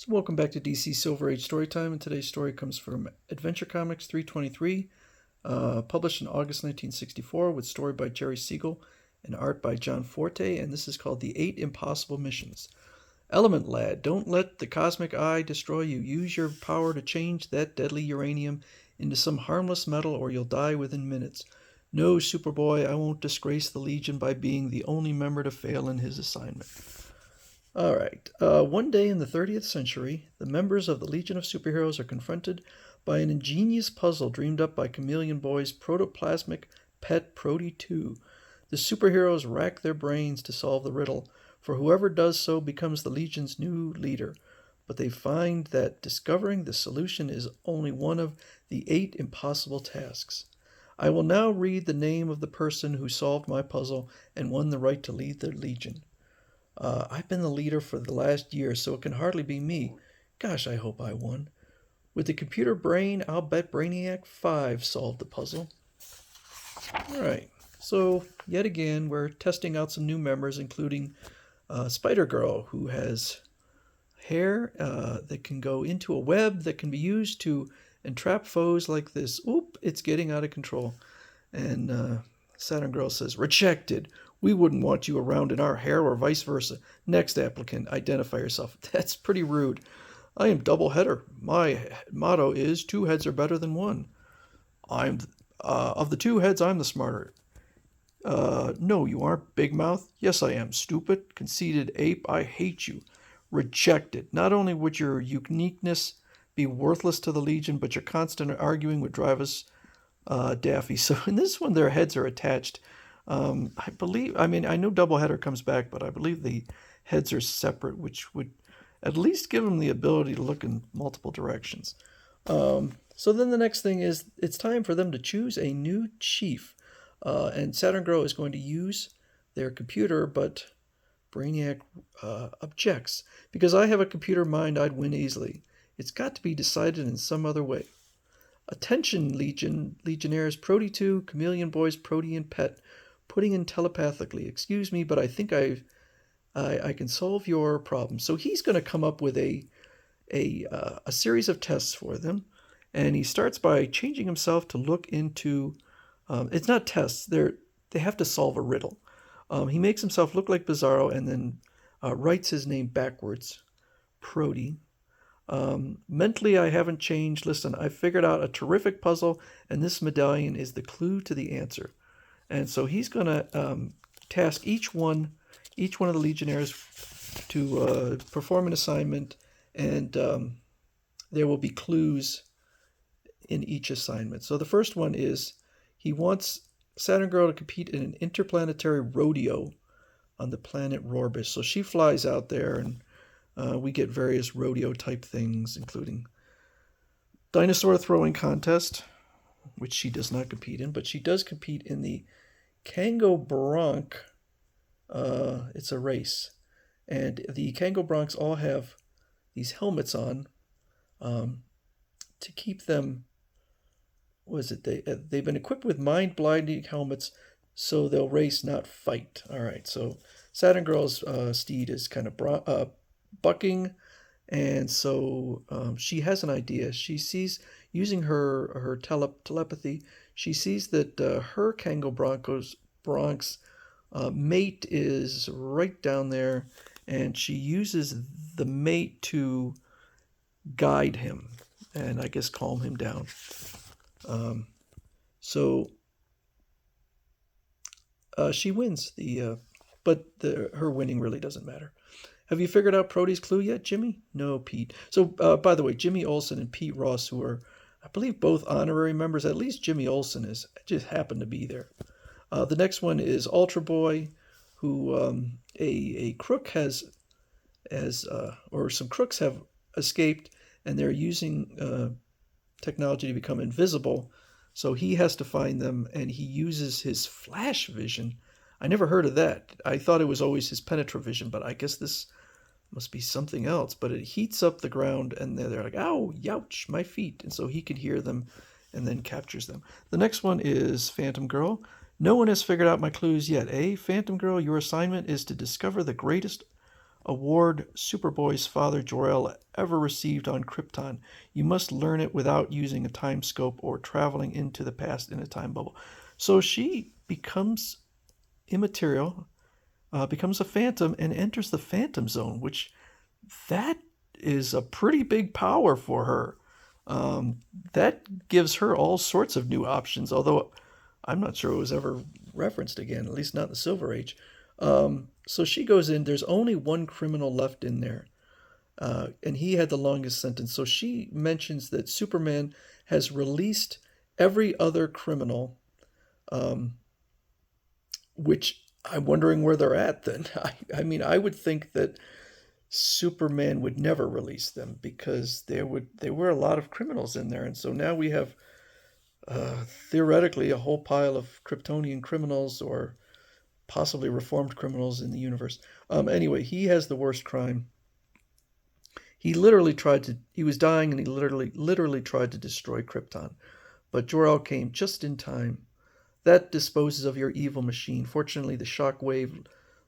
So welcome back to DC Silver Age Storytime, and today's story comes from Adventure Comics 323, published in August 1964, with story by Jerry Siegel and art by John Forte, and this is called The 8 Impossible Missions. Element Lad, don't let the cosmic eye destroy you. Use your power to change that deadly uranium into some harmless metal or you'll die within minutes. No, Superboy, I won't disgrace the Legion by being the only member to fail in his assignment. All right. One day in the 30th century, the members of the Legion of Superheroes are confronted by an ingenious puzzle dreamed up by Chameleon Boy's protoplasmic pet Proty II. The superheroes rack their brains to solve the riddle, for whoever does so becomes the Legion's new leader. But they find that discovering the solution is only one of the 8 impossible tasks. I will now read the name of the person who solved my puzzle and won the right to lead the Legion. I've been the leader for the last year, so it can hardly be me. Gosh, I hope I won. With the computer brain, I'll bet Brainiac 5 solved the puzzle. Alright, so yet again, we're testing out some new members, including Spider-Girl, who has hair that can go into a web that can be used to entrap foes like this. Oop, it's getting out of control. And Saturn Girl says, rejected. We wouldn't want you around in our hair or vice versa. Next applicant, identify yourself. That's pretty rude. I am double header. My motto is 2 heads are better than 1. Of the 2 heads, I'm the smarter. No, you aren't, big mouth. Yes, I am, stupid, conceited ape. I hate you. Rejected. Not only would your uniqueness be worthless to the Legion, but your constant arguing would drive us daffy. So in this one, their heads are attached. I know Doubleheader comes back, but I believe the heads are separate, which would at least give them the ability to look in multiple directions. So then the next thing is it's time for them to choose a new chief. And Saturn Girl is going to use their computer, but Brainiac objects. Because I have a computer mind, I'd win easily. It's got to be decided in some other way. Attention, Legionnaires, Proty II, Chameleon Boy's Protean pet, putting in telepathically. Excuse me, but I think I can solve your problem. So he's going to come up with a series of tests for them, and he starts by changing himself to look into. It's not tests; they have to solve a riddle. He makes himself look like Bizarro, and then writes his name backwards, Proty. Mentally, I haven't changed. Listen, I figured out a terrific puzzle, and this medallion is the clue to the answer. And so he's going to task each one of the Legionnaires to perform an assignment, and there will be clues in each assignment. So the first one is he wants Saturn Girl to compete in an interplanetary rodeo on the planet Rhorbus. So she flies out there, and we get various rodeo-type things, including dinosaur throwing contest, which she does not compete in, but she does compete in the Kango Bronc. It's a race, and the Kango Broncs all have these helmets on to keep them. They've been equipped with mind-blinding helmets, so they'll race, not fight. All right, so Saturn Girl's steed is kind of bucking, and so she has an idea. She sees, using her telepathy, she sees that her Kango Broncs mate is right down there, and she uses the mate to guide him and I guess calm him down. She wins but her winning really doesn't matter. Have you figured out Proty's clue yet, Jimmy? No, Pete. So, by the way, Jimmy Olsen and Pete Ross, who are, I believe, both honorary members, at least Jimmy Olsen just happened to be there. The next one is Ultra Boy, who a crook or some crooks have escaped, and they're using technology to become invisible. So he has to find them, and he uses his flash vision. I never heard of that. I thought it was always his penetravision, but I guess this must be something else. But it heats up the ground, and they're like, ow, youch, my feet. And so he can hear them and then captures them. The next one is Phantom Girl. No one has figured out my clues yet, eh? Phantom Girl, your assignment is to discover the greatest award Superboy's father Jor-El ever received on Krypton. You must learn it without using a time scope or traveling into the past in a time bubble. So she becomes immaterial, becomes a phantom, and enters the Phantom Zone, which that is a pretty big power for her. That gives her all sorts of new options, although I'm not sure it was ever referenced again, at least not in the Silver Age. So she goes in, there's only one criminal left in there, and he had the longest sentence. So she mentions that Superman has released every other criminal, um, which I'm wondering where they're at then. I mean, I would think that Superman would never release them because there were a lot of criminals in there, and so now we have theoretically a whole pile of Kryptonian criminals or possibly reformed criminals in the universe. Anyway, he has the worst crime. He literally tried to. He was dying, and he literally tried to destroy Krypton, but Jor-El came just in time. That disposes of your evil machine. Fortunately, the shockwave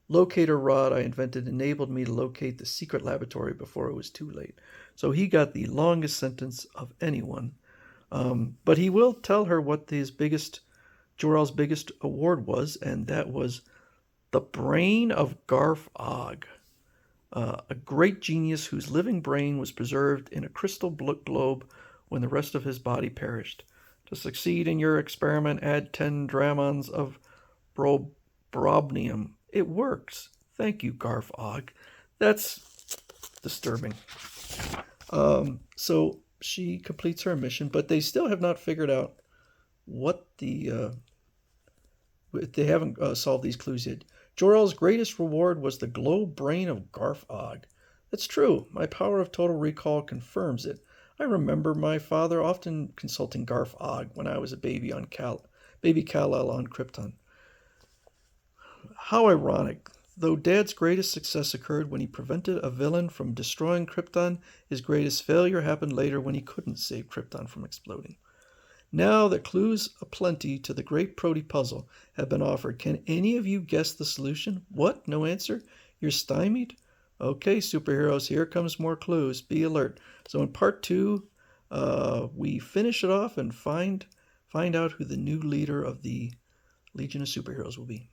locator rod I invented enabled me to locate the secret laboratory before it was too late. So he got the longest sentence of anyone. But he will tell her what Jor-El's biggest award was, and that was the brain of Garf Og, a great genius whose living brain was preserved in a crystal globe when the rest of his body perished. To succeed in your experiment, add 10 dramons of brobnium. It works. Thank you, Garf Og. That's disturbing. So she completes her mission, but they still have not figured out what they haven't solved these clues yet. Jor-El's greatest reward was the globe brain of Garf Og. That's true. My power of total recall confirms it. I remember my father often consulting Garf Og when I was a baby baby Kal-El on Krypton. How ironic. Though Dad's greatest success occurred when he prevented a villain from destroying Krypton, his greatest failure happened later when he couldn't save Krypton from exploding. Now that clues aplenty to the great Proty puzzle have been offered, can any of you guess the solution? What? No answer? You're stymied? Okay, superheroes, here comes more clues. Be alert. So in part 2, we finish it off and find out who the new leader of the Legion of Superheroes will be.